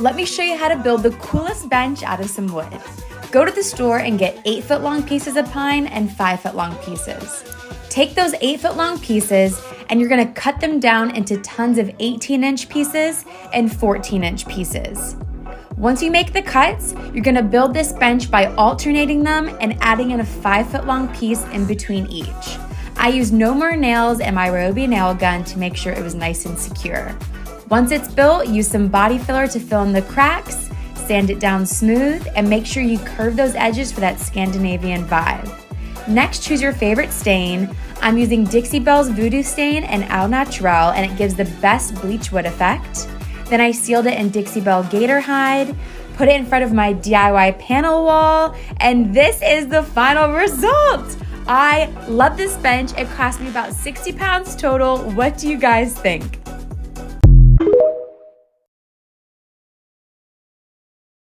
Let me show you how to build the coolest bench out of some wood. Go to the store and get 8-foot long pieces of pine and 5-foot long pieces. Take those 8-foot long pieces and you're gonna cut them down into tons of 18-inch pieces and 14-inch pieces. Once you make the cuts, you're gonna build this bench by alternating them and adding in a 5-foot long piece in between each. I used no more nails and my Ryobi nail gun to make sure it was nice and secure. Once it's built, use some body filler to fill in the cracks, sand it down smooth, and make sure you curve those edges for that Scandinavian vibe. Next, choose your favorite stain. I'm using Dixie Belle's Voodoo Stain and Au Naturel, and it gives the best bleach wood effect. Then I sealed it in Dixie Belle Gator Hide, put it in front of my DIY panel wall, and this is the final result. I love this bench. It cost me about 60 pounds total. What do you guys think?